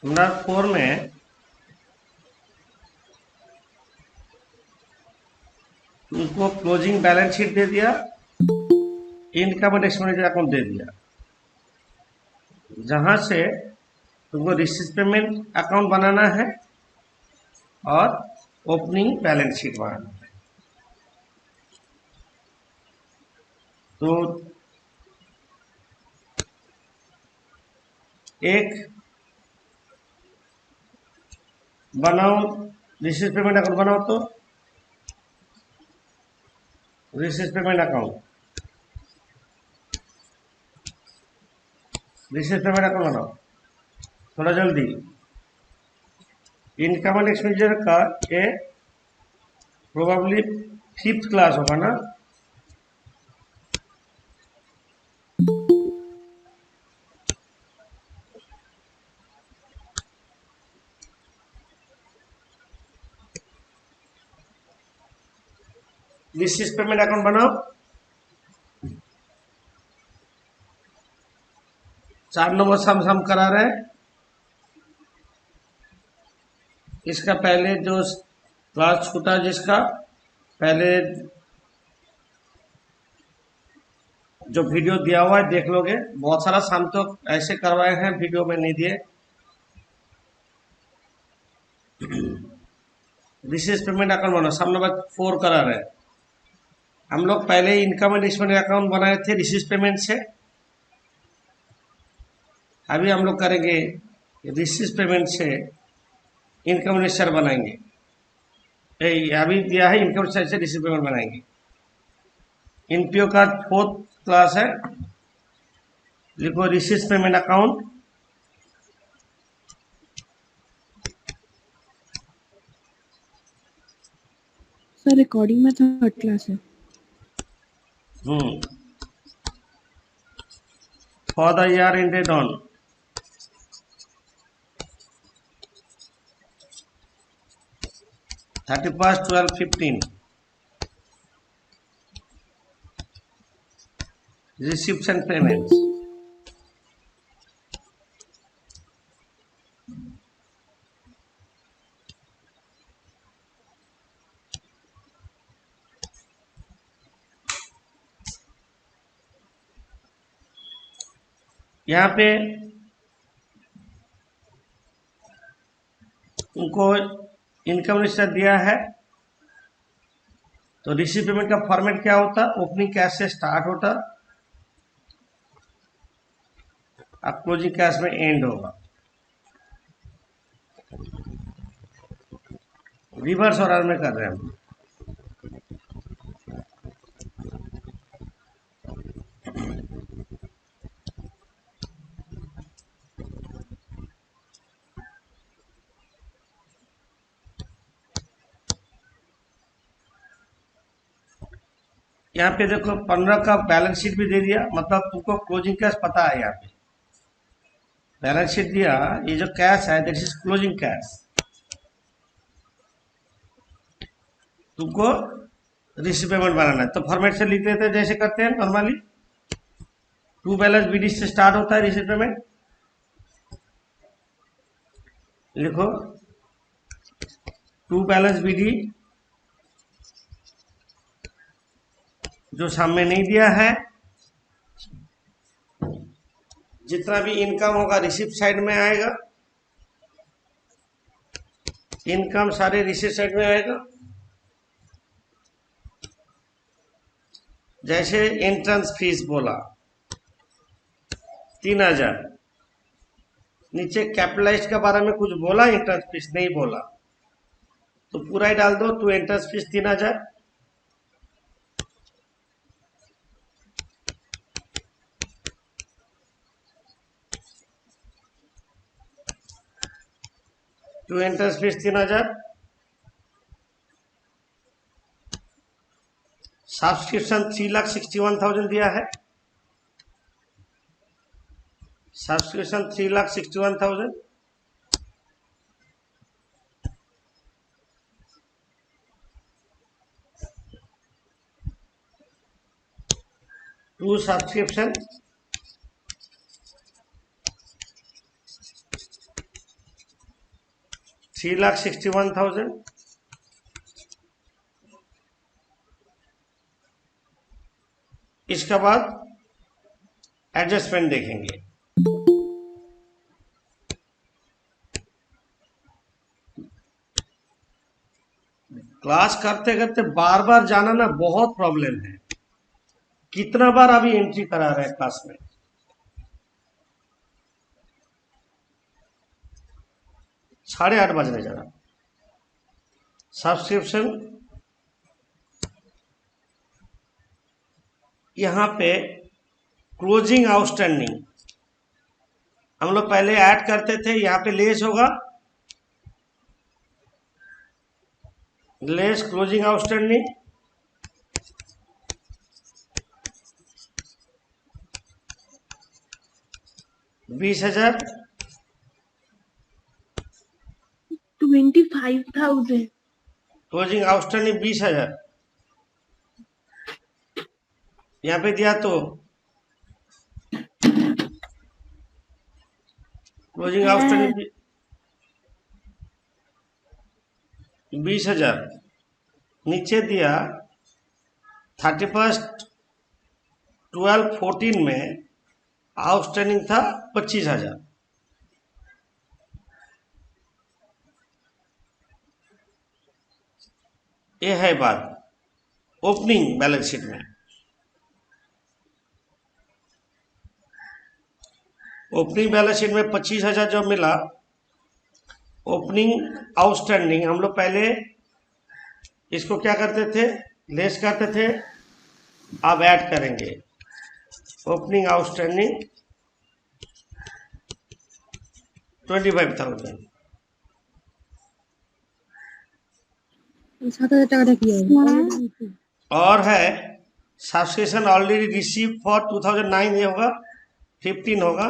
Number 4 में तुमको closing balance sheet दे दिया, इनकम एंड एक्सपेंडिचर अकाउंट दे दिया, जहां से तुमको रिसीव पेमेंट अकाउंट बनाना है और ओपनिंग बैलेंस शीट बनाना है। तो एक बनाओ, रिसीव पेमेंट अकाउंट बनाओ, तो रिसीव पेमेंट अकाउंट बनाओ थोड़ा जल्दी। इनकम एंड एक्सपेंडिचर का ये प्रोबेबली 5th क्लास होगा ना। रिसीव पेमेंट अकाउंट बनाओ, 4 नंबर सम करा रहे हैं। इसका पहले जो क्लास छूटा, जिसका पहले जो वीडियो दिया हुआ है देख लोगे। बहुत सारा सम तो ऐसे करवाए हैं, वीडियो में नहीं दिए। रिसीव पेमेंट अकाउंट बनाओ, सम नंबर 4 करा रहे हैं। हम लोग पहले इनकम एंड एक्सपेंडिचर अकाउंट बनाए थे रिसीव पेमेंट से। अभी हम लोग करेंगे रिसीव पेमेंट से इनकम एंड एक्सपेंडिचर बनाएंगे। अभी दिया है इनकम एंड से रिसीव पेमेंट बनाएंगे। इनपीओ का 4th क्लास है। लिखो receive payment account, sir recording में 3rd क्लास है। For the year ended on 31/12/15 receipts and payments। यहाँ पे उनको इनकम रजिस्टर दिया है। तो रिसीव पेमेंट का फॉर्मेट क्या होता? ओपनिंग कैश से स्टार्ट होता, अब क्लोजिंग कैश में एंड होगा। रिवर्स ऑर्डर में कर रहे हैं हम। यहाँ पे देखो 15 का बैलेंस शीट भी दे दिया, मतलब तुमको क्लोजिंग कैश पता है। यहाँ पे बैलेंस शीट दिया, ये जो कैश है दिस इज क्लोजिंग कैश। तुमको रिसीव पेमेंट बनाना है तो फॉर्मेट से लिख देते हैं जैसे करते हैं नॉर्मली। टू बैलेंस बीडी से स्टार्ट होता है रिसीव पेमेंट। लिखो टू बैलेंस बीडी, जो सामने नहीं दिया है, जितना भी इनकम होगा रिसीव साइड में आएगा, इनकम सारे रिसीव साइड में आएगा। जैसे एंट्रेंस फीस बोला 3000, नीचे कैपिटलाइज के बारे में कुछ बोला, एंट्रेंस फीस नहीं बोला, तो पूरा ही डाल दो to entrance fees 3000। To entrance fees 3000। Subscription 3,61,000 दिया है। सब्सक्रिप्शन 3,61,000। To subscription 3,61,000। इसके बाद एडजस्टमेंट देखेंगे। क्लास करते करते बार बार जाना ना बहुत प्रॉब्लम है। कितना बार अभी एंट्री करा रहे हैं क्लास में। 8:30 बजने जा रहा। सब्सक्रिप्शन यहाँ पे क्लोजिंग आउटस्टैंडिंग हम लोग पहले ऐड करते थे, यहाँ पे लेस होगा, less closing outstanding, $20,000 25,000 closing outstanding 20,000 यहाँ पे दिया तो क्लोजिंग आउटस्टैंडिंग 20,000 नीचे दिया 31/12/14 में आउटस्टैंडिंग था 25,000। ये है बात ओपनिंग बैलेंस शीट में। ओपनिंग बैलेंस शीट में 25,000 जो मिला, ओपनिंग आउटस्टैंडिंग हम लोग पहले इसको क्या करते थे, लेस करते थे, अब ऐड करेंगे। ओपनिंग आउटस्टैंडिंग 25,000 7,000 টাকাটা কি হবে? और है सब्सक्रिप्शन ऑलरेडी रिसीव फॉर 2009, ये होगा 15 होगा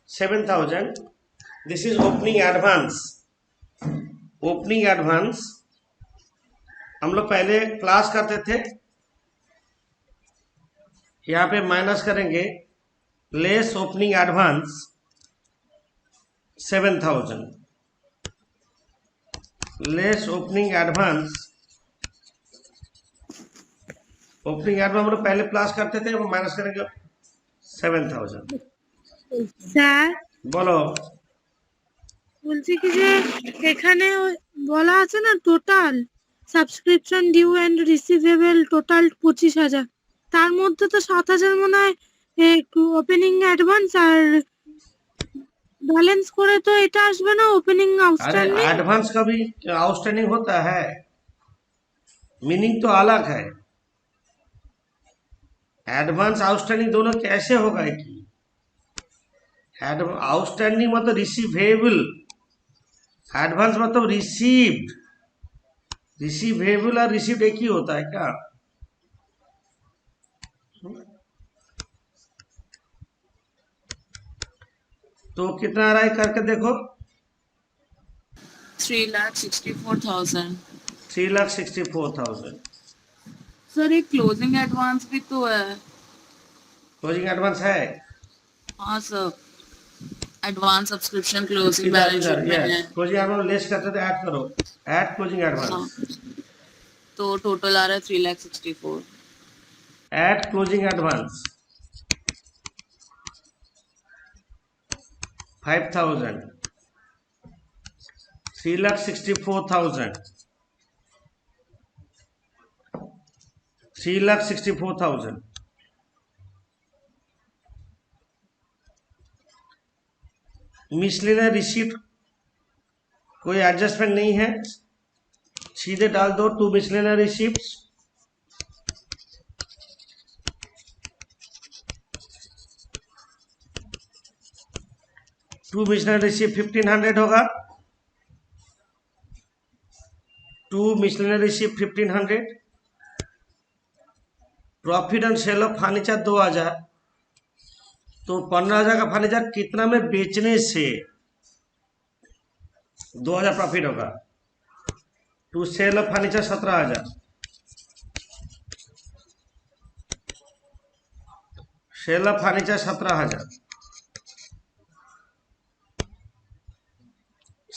₹7,000। This is opening advance. Opening advance हम लोग पहले क्लास करते थे, यहाँ पे माइनस करेंगे, less opening advance 7,000, less opening advance. Opening advance हम लोग पहले क्लास करते थे, वो माइनस करेंगे 7,000। স্যার बोलो। বলছি কি যে এখানে বলা আছে না total subscription due and receivable total 25,000, তার মধ্যে তো 7,000 মনে হয় ওপেনিং অ্যাডভান্স আর बैलेंस করে তো এটা আসবে না ওপেনিং अरे আউটস্ট্যান্ডিং। एडवांस का भी आउटस्टैंडिंग होता है, मीनिंग तो अलग है। एडवांस आउटस्टैंडिंग दोनों कैसे होगा कि आउटस्टैंडिंग मतलब रिसीवेबल, एडवांस मतलब रिसीव्ड। रिसीवेबल और रिसीव्ड एक ही होता है क्या? तो कितना आ रहा है करके देखो। 3,64,000। 3,64,000 सर एक क्लोजिंग एडवांस भी तो है। क्लोजिंग एडवांस है। हाँ सर, एडवांस सब्सक्रिप्शन क्लोजिंग इधर बैलेंस इधर शीट में है। क्लोजिंग एडवांस लेस करते थे, ऐड करो, ऐड क्लोजिंग हाँ, एडवांस, तो टोटल आ रहा है 3,64,000। Add closing advance 5,000, 3,64,000, 3,64,000। Miscellaneous receipt कोई एडजस्टमेंट नहीं है, सीधे डाल दो to miscellaneous receipt. To miscellaneous receipt 1,500 होगा, to miscellaneous receipt 1,500। Profit and sale of furniture 2,000, तो 15,000 का फर्नीचर कितना में बेचने से 2,000 प्रॉफिट होगा। To sale of furniture 17,000, sale of furniture 17,000।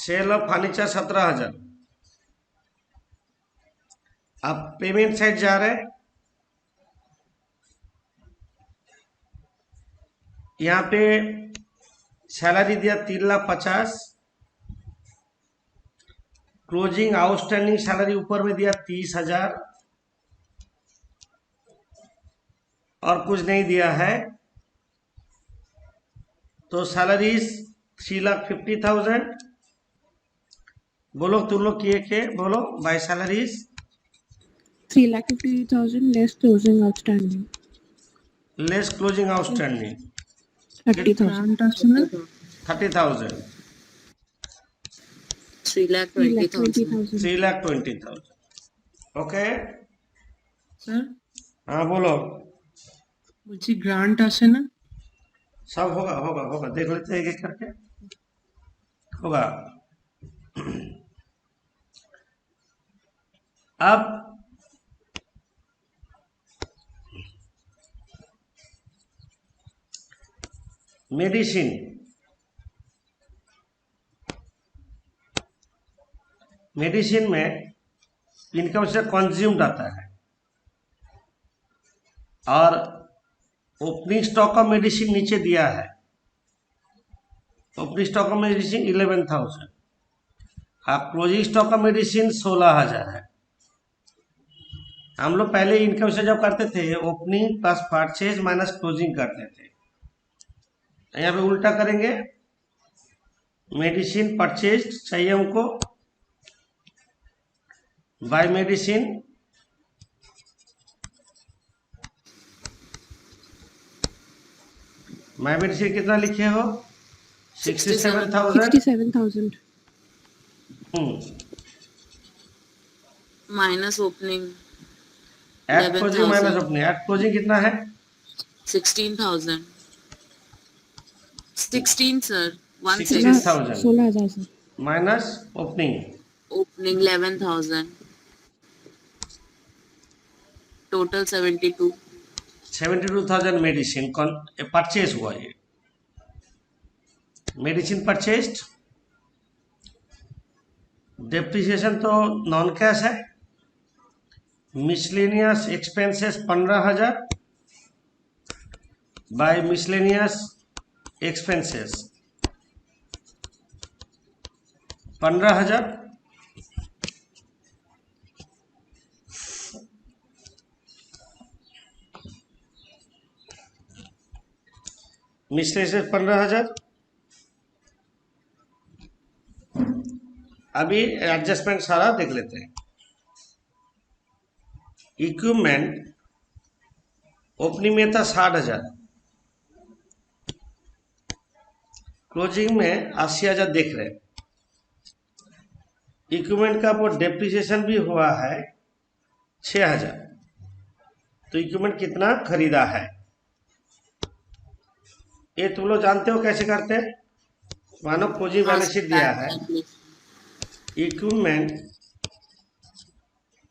Sale of furniture 17,000। अब पेमेंट साइड जा रहे हैं, यहाँ पे सैलरी दिया 3,50,000, क्लोजिंग आउटस्टैंडिंग सैलरी ऊपर में दिया 30,000 और कुछ नहीं दिया है, तो सैलरीज 3,50,000। बोलो तुम लोग किए के बोलो, by salaries 3,50,000 less closing outstanding. Less closing outstanding 30,000. 30,000, 3,20,000. 3,20,000। Okay, sir हाँ बोलो। বলছি গ্রান্ট আসে না? सब होगा होगा होगा, देख लेते हैं एक एक करके, होगा। अब मेडिसिन, मेडिसिन में इनकम से कंज्यूम्ड आता है और ओपनिंग स्टॉक ऑफ मेडिसिन नीचे दिया है। ओपनिंग स्टॉक ऑफ मेडिसिन 11,000 और क्लोजिंग स्टॉक ऑफ मेडिसिन 16,000 है। हम लोग पहले इनकम से जब करते थे opening plus purchase minus closing करते थे, यहाँ पे उल्टा करेंगे। मेडिसिन परचेज चाहिए हमको, बाय मेडिसिन माय मेडिसिन कितना लिखे हो? 67,000। 67,000. Minus opening at closing 11,000. Minus opening, at closing कितना है? 16,000. 16 sir. 16. 16,000 16,000 sir. Minus opening Opening 11,000. Total 72. 72,000 medicine purchase हुआ। ये मेडिसिन परचेज्ड। डेप्रिसिएशन तो नॉन कैश है। Miscellaneous expenses 15,000 by miscellaneous expenses 15,000। Miscellaneous 15,000। अभी एडजस्टमेंट सारा देख लेते हैं। इक्विपमेंट ओपनिंग में था 60,000, क्लोजिंग में 80,000 देख रहे हैं। इक्विपमेंट का वो डेप्रिसिएशन भी हुआ है 6,000, तो इक्विपमेंट कितना खरीदा है ये तुम लोग जानते हो कैसे करते हैं। मानो क्लोजिंग बैलेंस शीट दिया है, इक्विपमेंट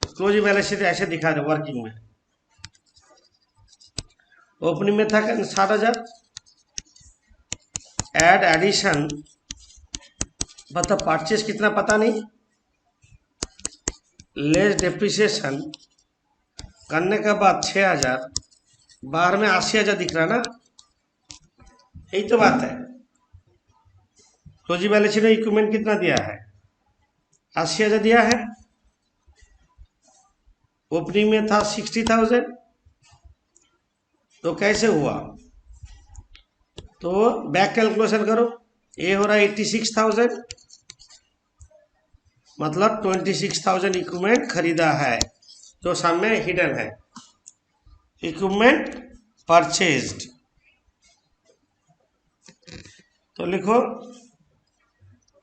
क्लोजिंग बैलेंस शीट ऐसे दिखा दे वर्किंग में। ओपनिंग में था 60,000, एड एडिशन मतलब परचेज कितना पता नहीं, लेस डेप्रिसिएशन करने के बाद 6,000, बाहर में 80,000 दिख रहा ना, यही तो बात है। क्लोजिंग बैलेंस शीट में इक्विपमेंट कितना दिया है? 80,000 दिया है। ओपनिंग में था 60,000, तो कैसे हुआ? तो बैक कैलकुलेशन करो, ये हो रहा है 86,000, मतलब 26,000 इक्विपमेंट खरीदा है, जो सामने हिडन है। इक्विपमेंट परचेज्ड, तो लिखो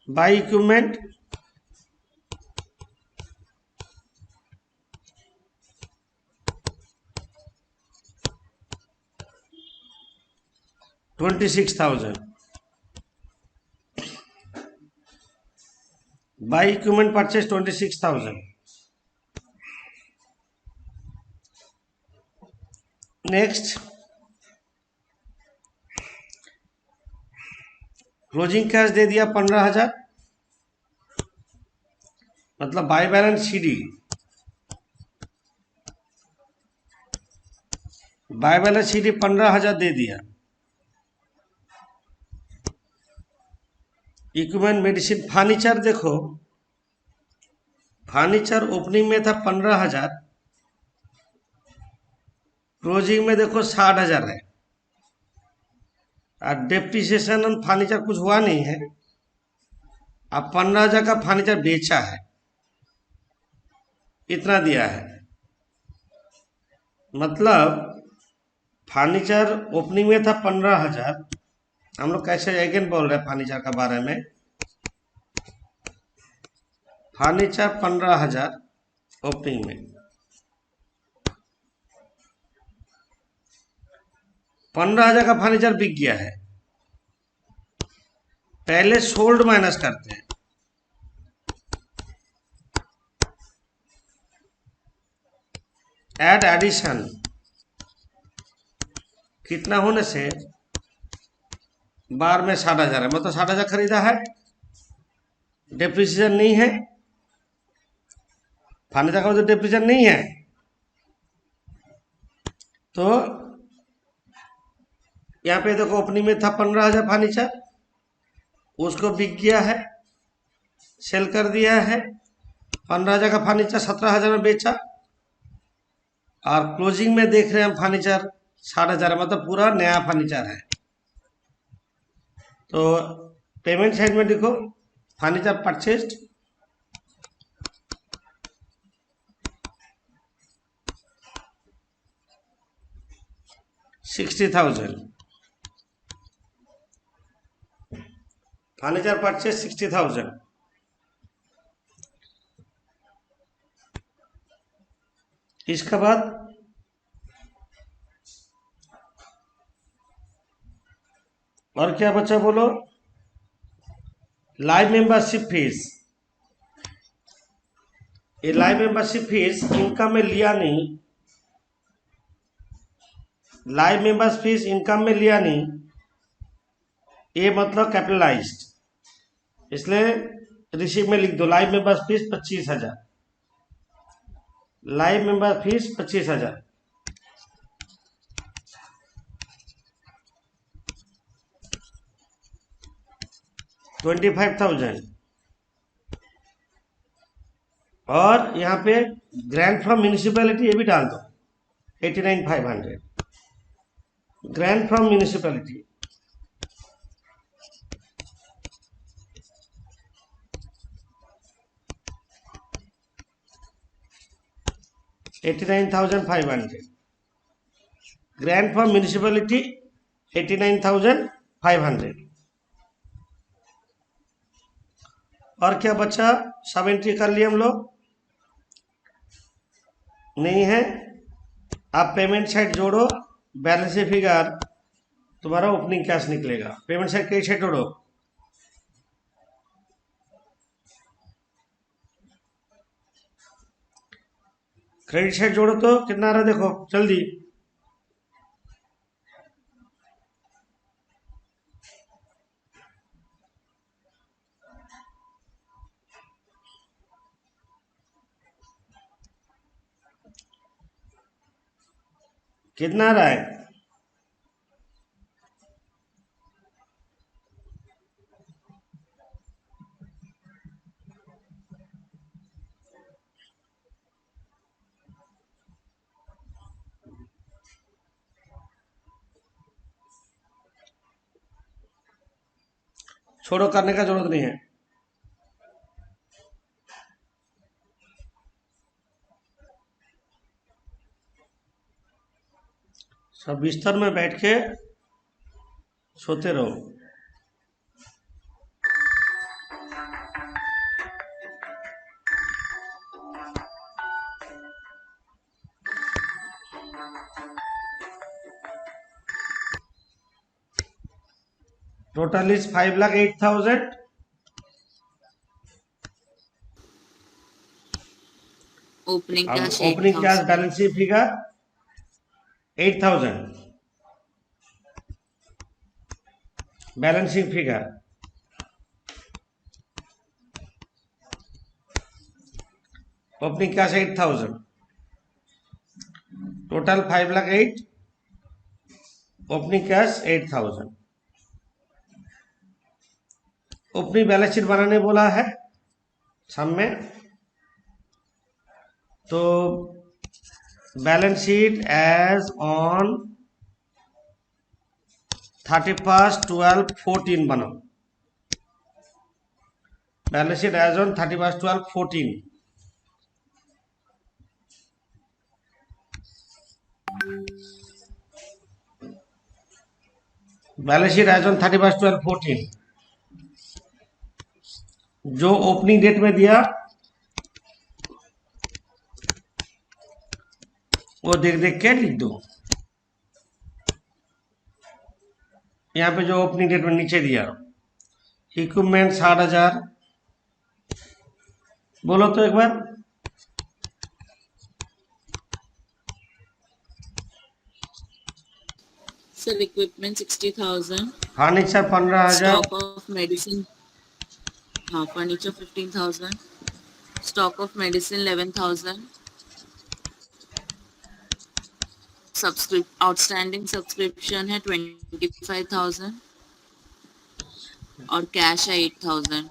by equipment $26,000, buy equipment purchase 26,000। Next closing cash दे दिया 15,000, मतलब by balance C D, by balance C D 15,000 दे दिया। इक्विपमेंट मेडिसिन फर्नीचर देखो, फर्नीचर ओपनिंग में था 15,000, क्लोजिंग में देखो 60,000 है। और डेप्रिसिएशन ऑन फर्नीचर कुछ हुआ नहीं है। अब 15,000 का फर्नीचर बेचा है, इतना दिया है। मतलब फर्नीचर ओपनिंग में था 15,000। हम लोग कैसे अगेन बोल रहे हैं फर्नीचर के बारे में। फर्नीचर 15,000 ओपनिंग में, 15,000 का फर्नीचर बिक गया है। पहले सोल्ड माइनस करते हैं, एड एडिशन कितना होने से बार में 60,000 है, मतलब 60,000 खरीदा है, डेप्रिसिएशन नहीं है। फर्नीचर का तो डेप्रिसिएशन नहीं है, तो यहाँ पे देखो ओपनिंग में था 15,000 फर्नीचर, उसको बिक गया है, सेल कर दिया है। 15,000 का फर्नीचर 17,000 में बेचा, और क्लोजिंग में देख रहे हैं हम फर्नीचर 60,000, मतलब पूरा नया फर्नीचर है। तो पेमेंट साइड में देखो फर्नीचर परचेस्ड, $60,000, फर्नीचर परचेज 60,000। इसके बाद और क्या बचा बोलो, लाइव मेंबरशिप फीस। ये लाइव मेंबरशिप फीस इनकम में लिया नहीं, लाइव मेंबर्स फीस इनकम में लिया नहीं, ये मतलब कैपिटलाइज्ड, इसलिए रिसीव में लिख दो live members fees 25,000, live member fees 25,000। $25,000। और यहाँ पे ग्रांट फ्रॉम म्यूनिसिपैलिटी ये भी डाल दो, 89,500 grant from municipality. $89,500 grant from municipality, 89,500। और क्या बचा, सब एंट्री कर लिए हम लोग, नहीं है। आप पेमेंट साइड जोड़ो, बैलेंस फिगर तुम्हारा ओपनिंग कैश निकलेगा। पेमेंट साइड कैसे जोड़ो, क्रेडिट साइड जोड़ो तो कितना आ रहा है देखो जल्दी। कितना आ रहा है, छोड़ो, करने का जरूरत नहीं है। सब बिस्तर में बैठ के सोते रहो। Total is 5,08,000। Opening cash opening cash 8,000। Balance sheet figure 8,000, balance sheet figure opening cash 8,000, total 5,08,000, opening cash 8,000। Opening balance sheet बनाने बोला है सब में, तो बैलेंस शीट एज ऑन 31/12/14 बनाओ। Balance sheet as on 31/12/14। Balance sheet as on 31/12/14, जो opening date में दिया वो देख देख के लिख दो। यहाँ पे जो ओपनिंग डेट में नीचे दिया, इक्विपमेंट 60,000, बोलो तो एक बार। Sir, equipment 60,000. Furniture 15,000, Stock of medicine. Furniture 15,000. Stock of medicine 11,000. Outstanding subscription है 25,000 और कैश है 8,000।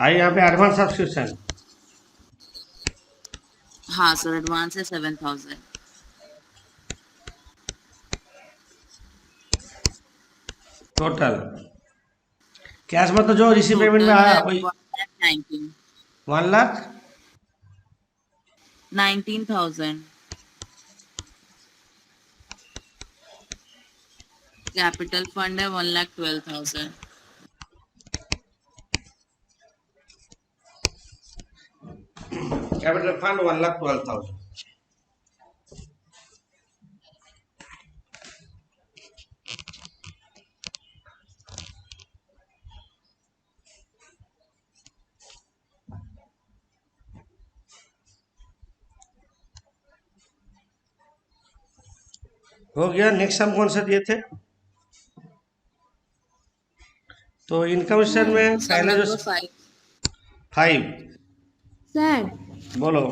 आई यहाँ पे एडवांस सब्सक्रिप्शन, हाँ सर, एडवांस है 7,000। टोटल कैश में तो जो रिसीव पेमेंट में आया वही 1,19,000। कैपिटल फंड है 1,12,000। Capital fund 1,12,000। हो गया। नेक्स्ट हम कौन सा दिए थे? तो इनकम स्टेटमेंट में पहले जो 5, স্যার बोलो।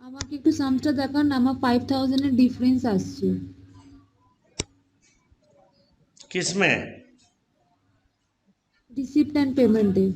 আমাকে একটু সামটা দেখান না, আমার 5,000 এর ডিফারেন্স আসছে किसमें? রিসিপ্ট এন্ড পেমেন্টে।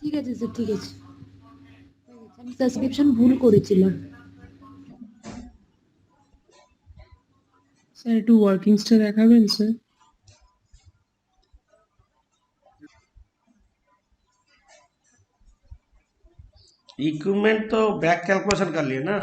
ঠিক আছে স্যার, ঠিক আছে, আমি সাবস্ক্রিপশন ভুল করেছিলাম। স্যার একটু ওয়ার্কিংসটা দেখাবেন স্যার। इक्विपमेंट तो बैक कैलकुलेशन कर लिए ना।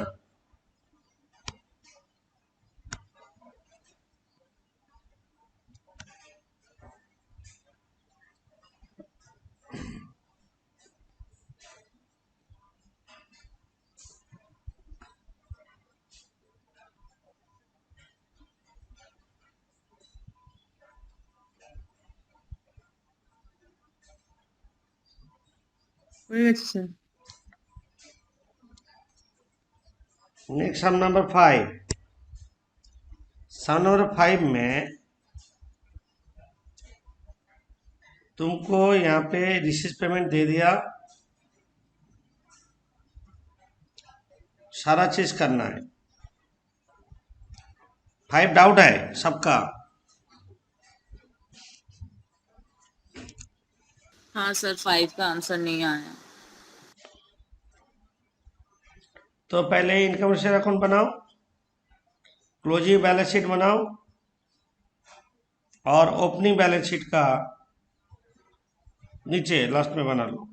হয়ে গেছে স্যার। Next sum number 5। सम नंबर 5 में तुमको यहाँ पे रिसीव पेमेंट दे दिया, सारा चीज करना है। 5 डाउट है सबका। हाँ सर, 5 का आंसर नहीं आया। तो पहले इनकम स्टेटमेंट अकाउंट बनाओ, क्लोजिंग बैलेंस शीट बनाओ और ओपनिंग बैलेंस शीट का नीचे लास्ट में बना लो।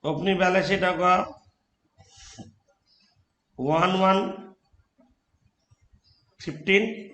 ओपनिंग बैलेंस शीट होगा 1115।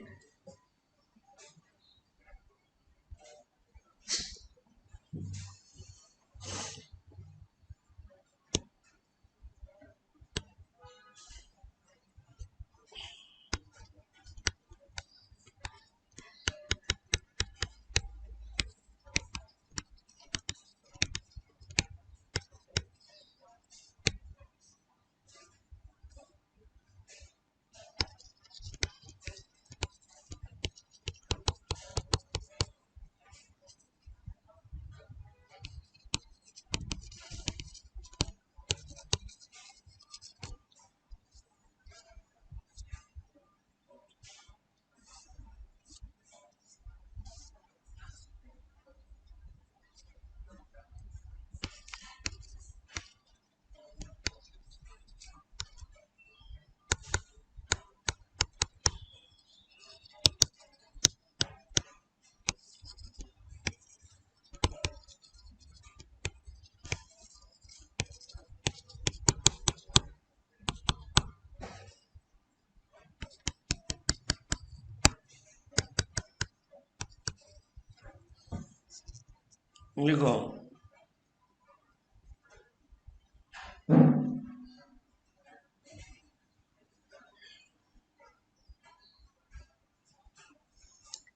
लिखो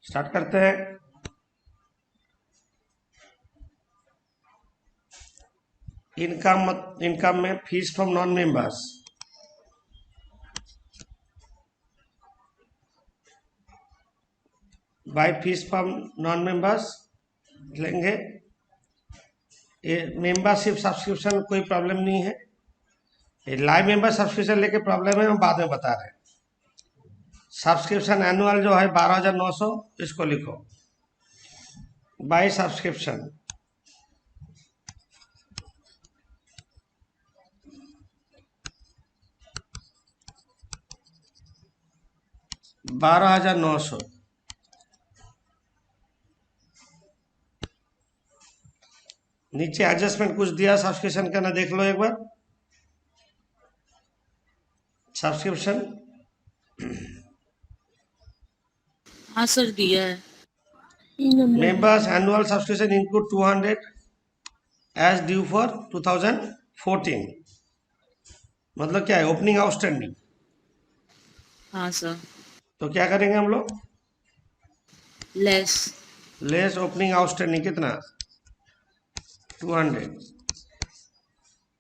स्टार्ट करते हैं। इनकम में fees from non members, by fees from non members लेंगे। ये मेंबरशिप सब्सक्रिप्शन कोई प्रॉब्लम नहीं है, ये लाइव मेंबर सब्सक्रिप्शन लेके प्रॉब्लम है, हम बाद में बता रहे हैं। सब्सक्रिप्शन एनुअल जो है 12,900, इसको लिखो बाय सब्सक्रिप्शन। $12,900। नीचे एडजस्टमेंट कुछ दिया सब्सक्रिप्शन का, ना देख लो एक बार। सब्सक्रिप्शन हाँ सर दिया है। Members annual subscription include 200 as due for 2014। मतलब क्या है, ओपनिंग आउटस्टैंडिंग। हाँ सर। तो क्या करेंगे हम लोग, लेस ओपनिंग आउटस्टैंडिंग कितना, 200,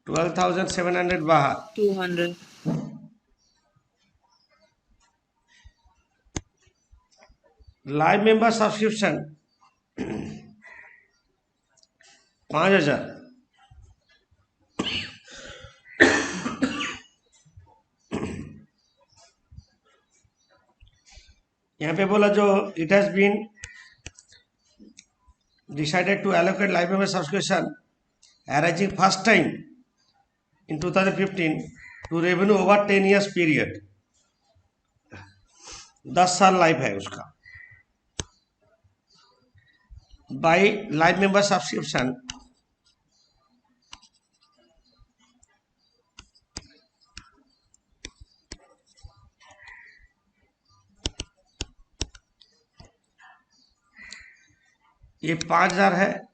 12,700 बाहर। 200। Life member subscription 5,000। यहाँ पे बोला जो it has been decided to allocate live member subscription arising first time in 2015 to revenue over 10 years period। 10 साल लाइफ है उसका। बाय लाइव मेंबर सब्सक्रिप्शन ये 5,000 है।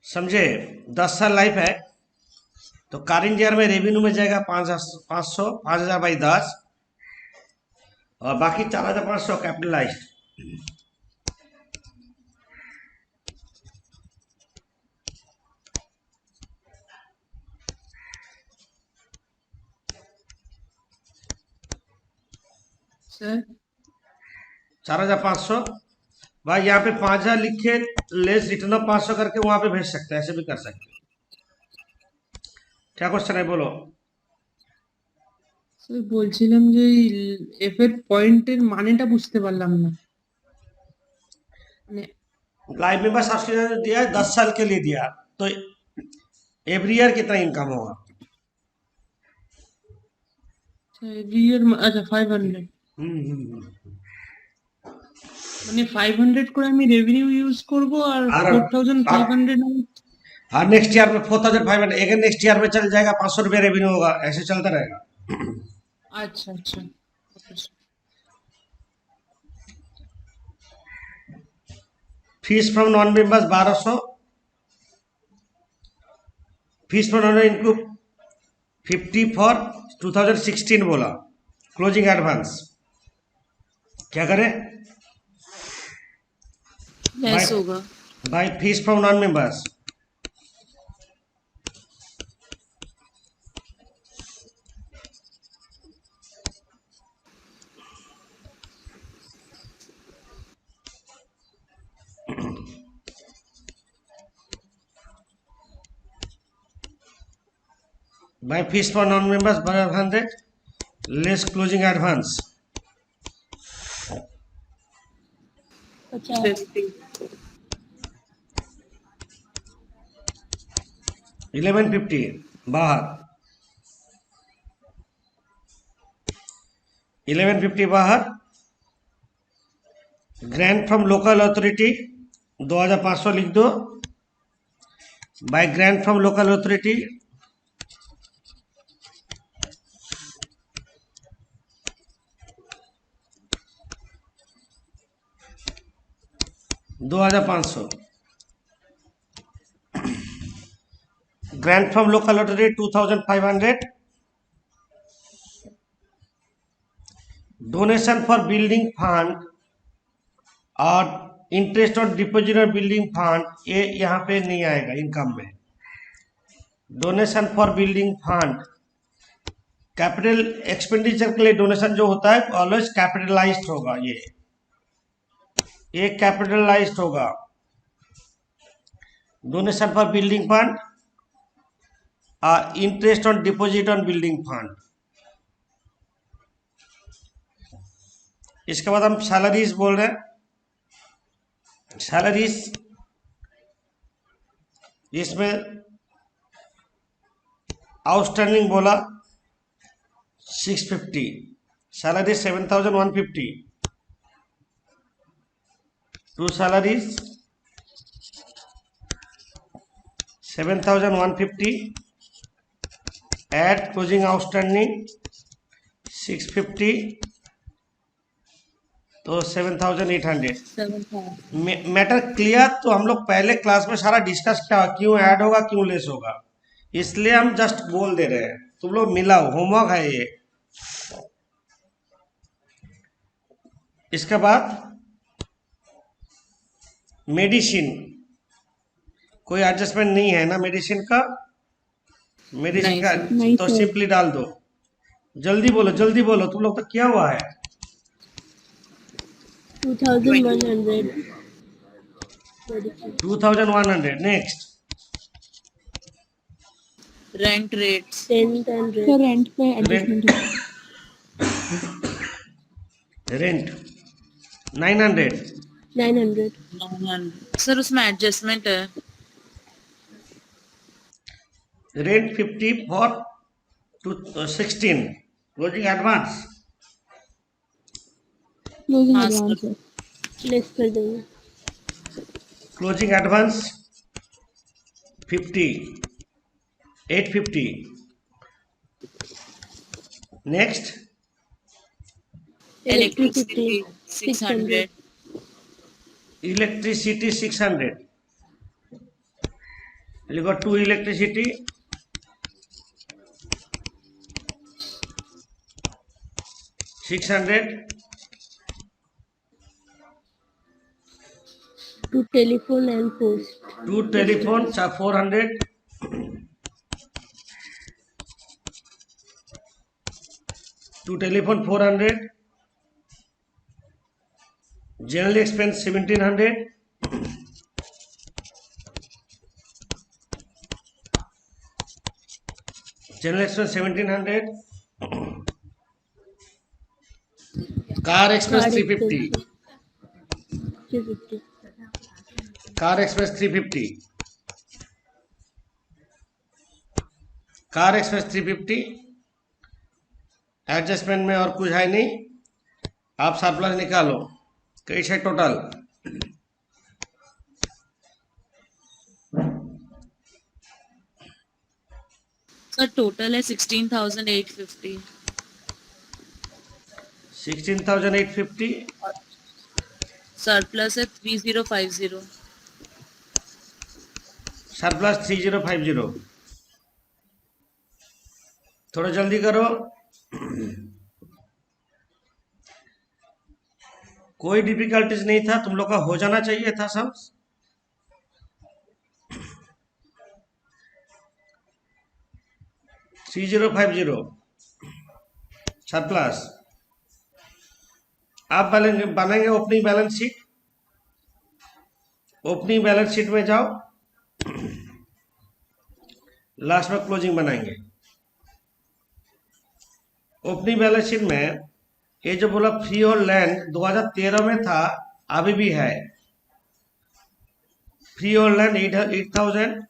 समझे, 10 साल लाइफ है तो करेंट ईयर में रेवेन्यू में जाएगा 5,500, 5,000 बाई 10, और बाकी 4,500 कैपिटलाइज्ड। सर 4,500 भाई, यहाँ पे 5,000 लिखे, लेस रिटर्न ऑफ 500 करके वहां पे भेज सकते हैं, ऐसे भी कर सकते हैं। क्या क्वेश्चन है बोलो। স্যার বলছিলাম যে এফ এর পয়েন্টের মানেটা বুঝতে পারলাম না, মানে लाइफ मेंबर सब्सक्रिप्शन दिया है 10 साल के लिए दिया, तो एवरी ईयर कितना इनकम होगा? এভরি ইয়ার, আচ্ছা 500, মানে 500 করে আমি রেভিনিউ ইউজ করব আর আর 4500 और नेक्स्ट ईयर में 4500, अगर नेक्स्ट ईयर में चल जाएगा 500 रुपया रेवेन्यू होगा, ऐसे चलता रहेगा। আচ্ছা আচ্ছা আচ্ছা। Fees from non members 1200, fees from non इनकू 50 फॉर 2016 बोला, क्लोजिंग एडवांस क्या करें लेस होगा। By fees from non members? By fees for non-members 500 less closing advance 50 1150 बाहर, 1150 बाहर। ग्रांट फ्रॉम लोकल अथॉरिटी 2500 लिख दो, bye grant from local authority 2500, grant from local authority 2500, donation for building fund और interest और deposit और building fund, ये यहाँ पे नहीं आएगा इनकम में। Donation for building fund, capital expenditure के लिए डोनेशन जो होता है ऑलवेज कैपिटलाइज्ड होगा, ये कैपिटलाइज्ड होगा। डोनेशन फॉर बिल्डिंग फंड और interest on deposit on building fund. इसके बाद हम सैलरीज बोल रहे हैं। सैलरीज इसमें आउटस्टैंडिंग बोला 650, salary 7150, to salaries 7150 at closing outstanding 650, तो 7800। Matter clear? तो हम लोग पहले क्लास में सारा डिस्कस किया क्यों ऐड होगा क्यों लेस होगा, इसलिए हम जस्ट बोल दे रहे हैं, तुम लोग मिलाओ, होमवर्क है ये। इसके बाद मेडिसिन, कोई एडजस्टमेंट नहीं है ना मेडिसिन का? मेडिसिन का तो सिंपली डाल दो। जल्दी बोलो जल्दी बोलो, तुम लोग तो क्या हुआ है? 2100 2100। नेक्स्ट रेंट रेट्स 1000 तो रेंट पे एडजस्टमेंट है। रेंट 900। 900 सर उसमें एडजस्टमेंट है। Rent 50 for 16, closing advance closing हाँ, एडवांस सर। है। लेस कर देंगे। Closing advance 50, 850। Next electricity 600। Electricity 600, लिखो to electricity 600, To telephone and post to telephone 400, to telephone 400, general expense 1700, general expense 1700, car expenses Car 350, expenses 350. Car expenses 350, car expenses 350। Adjustment में और कुछ है नहीं, आप सरप्लस निकालो। कैसे टोटल? सर टोटल है 16,850 16,850, सरप्लस है 3050 सरप्लस 3050। थोड़ा जल्दी करो। कोई डिफिकल्टीज नहीं था, तुम लोग का हो जाना चाहिए था सब। Three 3050 surplus. आप बनाएंगे opening balance sheet. Opening balance sheet में जाओ, लास्ट में क्लोजिंग बनाएंगे। ओपनिंग बैलेंस शीट में ये जो बोला फ्री होल्ड लैंड 2013 में था, अभी भी है। Free hold land 8,000,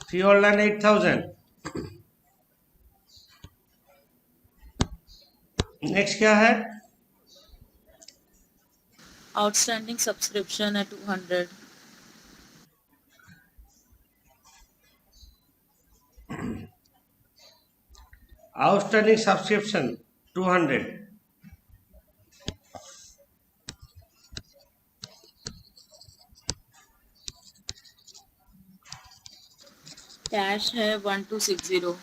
free hold land 8,000। Next क्या है? आउटस्टैंडिंग सब्सक्रिप्शन है 200 आउटस्टैंडिंग सब्सक्रिप्शन 200। कैश है 1260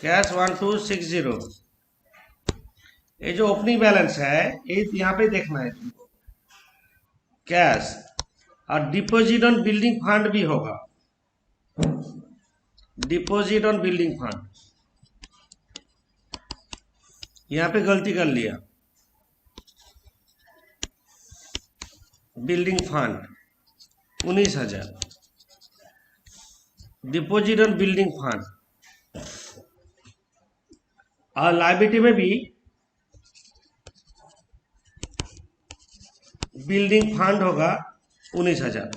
कैश 1260। ये जो ओपनिंग बैलेंस है ये यहाँ पे देखना है तुमको। कैश और डिपॉजिट ऑन बिल्डिंग फंड भी होगा। डिपॉजिट ऑन बिल्डिंग फंड, यहाँ पे गलती कर लिया। Building fund 19,000, deposit on building fund. और लायबिलिटी में भी बिल्डिंग फंड होगा 19,000।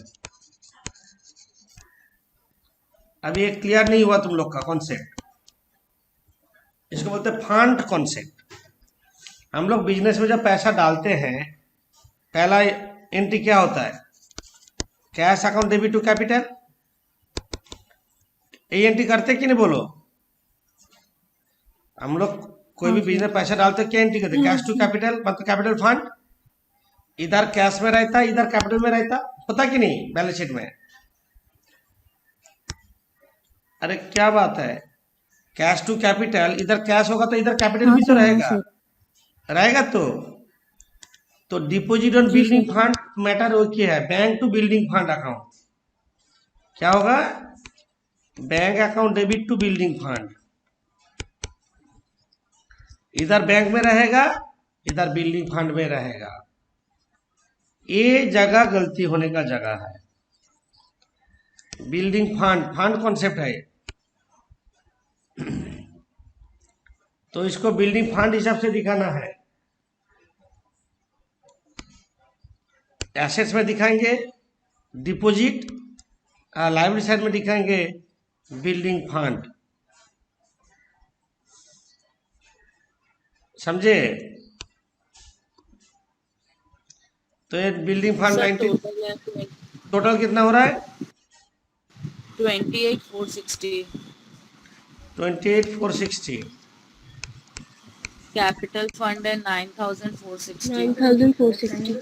अभी ये क्लियर नहीं हुआ तुम लोग का कॉन्सेप्ट। इसको बोलते हैं फंड कॉन्सेप्ट। हम लोग बिजनेस में जब पैसा डालते हैं, पहला एंट्री क्या होता है? Cash account debit to capital. ये एंट्री करते कि नहीं बोलो? हम लोग कोई भी बिजनेस पैसा डालते क्या एंट्री करते? कैश टू कैपिटल, मतलब कैपिटल फंड। इधर कैश में रहता, इधर कैपिटल में रहता, होता कि नहीं बैलेंस शीट में? अरे क्या बात है, कैश टू कैपिटल, इधर कैश होगा तो इधर कैपिटल भी तो रहेगा, रहेगा। तो deposit on building fund matter वो क्या है? Bank to building fund account. क्या होगा? Bank account debit to building fund. इधर बैंक में रहेगा, इधर बिल्डिंग फंड में रहेगा। ये जगह गलती होने का जगह है। बिल्डिंग फंड, फंड कॉन्सेप्ट है। तो इसको बिल्डिंग फंड हिसाब से दिखाना है। एसेट्स में दिखाएंगे डिपॉजिट, लायबिलिटी साइड में दिखाएंगे बिल्डिंग फंड। समझे? तो ये बिल्डिंग फंड 19, टोटल कितना हो रहा है? 28,460 28,460। कैपिटल फंड है 9,460 9,460.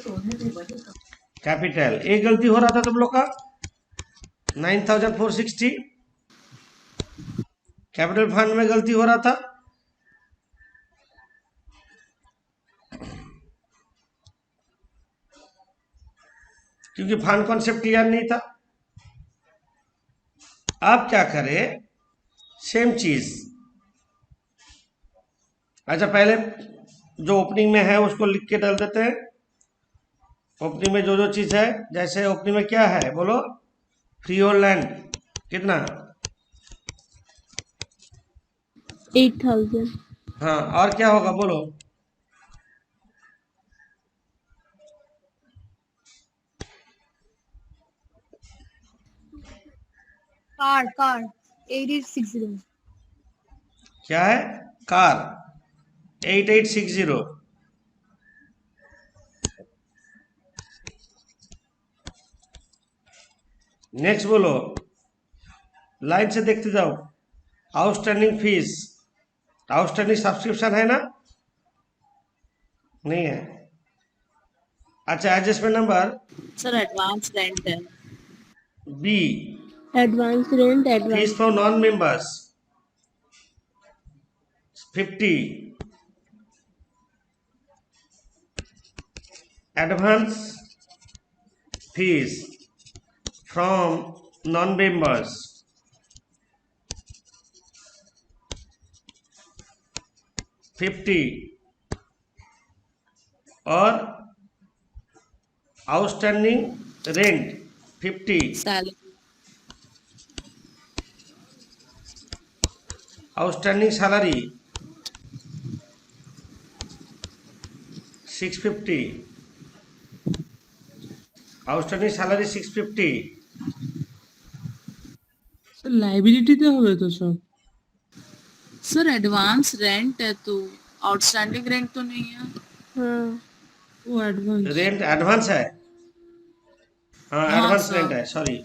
कैपिटल, एक गलती हो रहा था तुम लोग का 9,460। कैपिटल फंड में गलती हो रहा था। क्योंकि फंड कॉन्सेप्ट क्लियर नहीं था। अब क्या करें? सेम चीज। अच्छा, पहले जो ओपनिंग में है उसको लिख के डाल देते हैं। ओपनिंग में जो जो चीज है, जैसे ओपनिंग में क्या है बोलो? फ्री होल्ड लैंड कितना? 8,000. हाँ, और क्या होगा बोलो। कार 8860. क्या है? कार 8860। नेक्स्ट बोलो, लाइन से देखते जाओ। आउटस्टैंडिंग फीस, आउटस्टैंडिंग सब्सक्रिप्शन है ना? नहीं है। अच्छा, adjustment number sir advance rent है। B, Advance rent, fees advance. For non members 50, advance fees from non members 50 और outstanding rent 50, salary outstanding salary 650, outstanding salary 650। Sir লাইবিলিটিতে হবে তো সব। सर एडवांस रेंट है तो आउटस्टैंडिंग रेंट तो नहीं है। हाँ. ও অ্যাডভান্স। रेंट एडवांस है। हाँ, हाँ एडवांस सर रेंट है, सॉरी।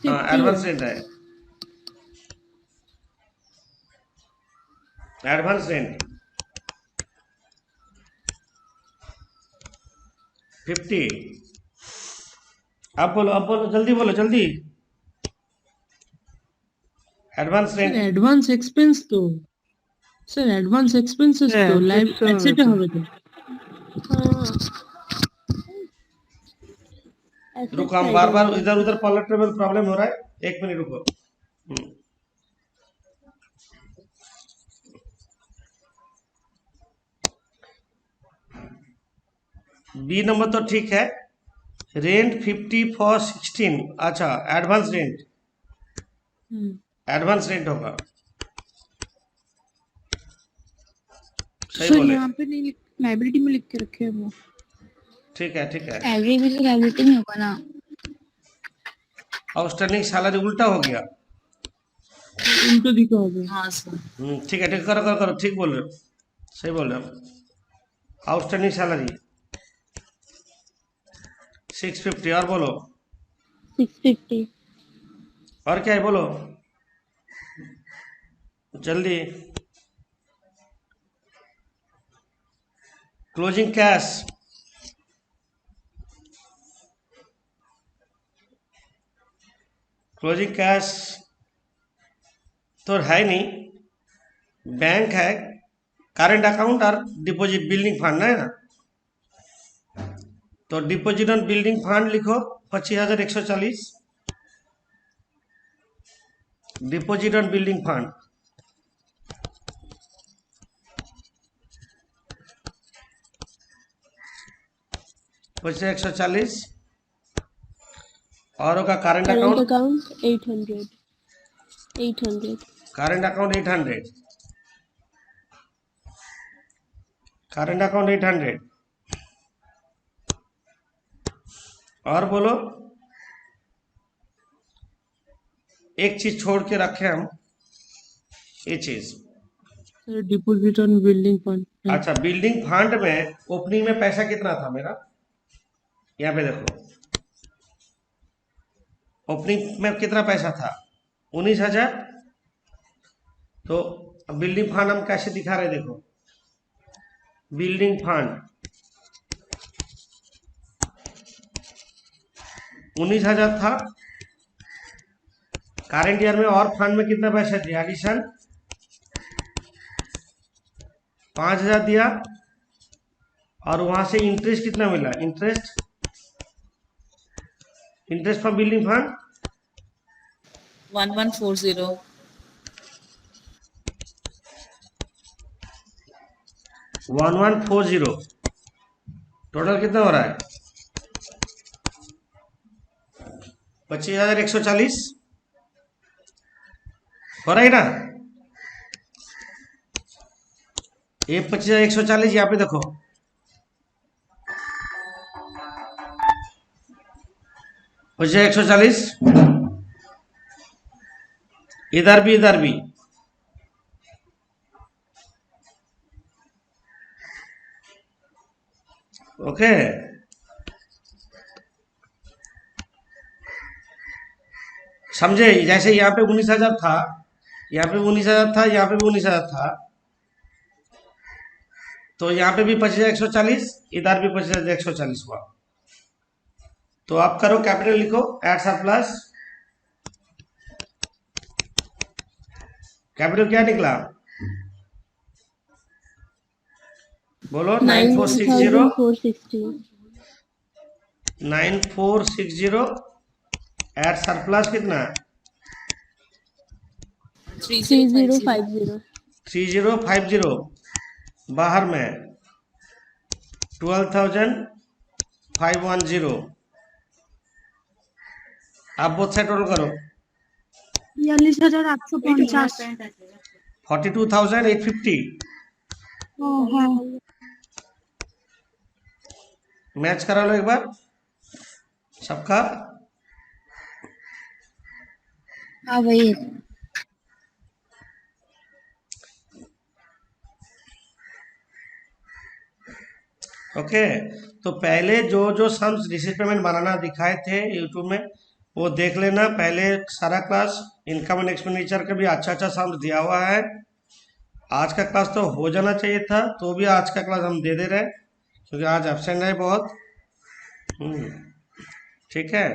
हाँ, 50 एडवांस है. रेंट है, एडवांस रेंट 50। अब बोलो जल्दी, बोलो जल्दी। Advance sir rent advance expense তো, স্যার অ্যাডভান্স এক্সপেন্সেস হ্যাঁ, তো লাইভ assets হবে অ্যাসেটে তো। হবে তো। हाँ. Asset रुको, हम side बार में बार होगा. इधर उधर पलटने में प्रॉब्लम हो रहा है, 1 मिनट रुको। बी नंबर तो ठीक है। Rent 50 for 16। अच्छा, एडवांस रेंट, হুম। एडवांस रेंट होगा। सही सर बोले। यहाँ पे नहीं लाइब्रेरी में लिख के रखे हैं वो। ठीक है, ठीक है। एवरीथिंग में होगा ना। आउटस्टैंडिंग सैलरी उल्टा हो गया। উল্টো দিতে হবে। हाँ सर ठीक है, ठीक है, करो करो करो, ठीक बोल रहे हो, सही बोल रहे हो। आउटस्टैंडिंग सैलरी 650, और बोलो। 650. और क्या है बोलो जल्दी। क्लोजिंग कैश तो है नहीं, बैंक है, करंट अकाउंट और डिपॉजिट बिल्डिंग फंड है ना। तो डिपॉजिट ऑन बिल्डिंग फंड लिखो 25,140। डिपॉजिट ऑन बिल्डिंग फंड 25,140 और होगा current Current account. account 800. 800. Current account 800, current account 800। और बोलो, एक चीज छोड़ के रखे हम, ये चीज। Sir deposit on building fund. अच्छा, बिल्डिंग फंड में ओपनिंग में पैसा कितना था मेरा, यहाँ पे देखो। ओपनिंग में कितना पैसा था? 19,000। तो बिल्डिंग फंड हम कैसे दिखा रहे, देखो। बिल्डिंग फंड 19,000 था। करंट ईयर में और फंड में कितना पैसा दिया? एडिशन 5,000 दिया। और वहां से इंटरेस्ट कितना मिला? Interest from building fund 1140 1140। Total कितना हो रहा है? 25,140 हो रहा है ना। ये 25,140 यहाँ पे देखो, पच्चीस 140, इधर भी इधर भी। ओके, समझे? जैसे यहाँ पे 19,000 था, यहाँ पे 19,000 था, यहाँ पे भी 19,000 था, तो यहाँ पे भी 25,140, इधर भी 25,140 हुआ। तो आप करो, कैपिटल लिखो, एड सरप्लस, कैपिटल क्या निकला? बोलो, 9,460 9460, एड सरप्लस कितना? 3050 3050, बाहर में 12,510। आप बोथ साइड टोटल करो, 42,850। 42,850। ओ हाँ, मैच करा लो एक बार सबका। हाँ वही। ओके, तो पहले जो जो सम्स रिसीव पेमेंट बनाना दिखाए थे यूट्यूब में, वो देख लेना। पहले सारा क्लास इनकम एंड एक्सपेंडिचर का भी अच्छा अच्छा सम्स दिया हुआ है। आज का क्लास तो हो जाना चाहिए था, तो भी आज का क्लास हम दे रहे हैं, क्योंकि आज एब्सेंट है बहुत। ठीक है।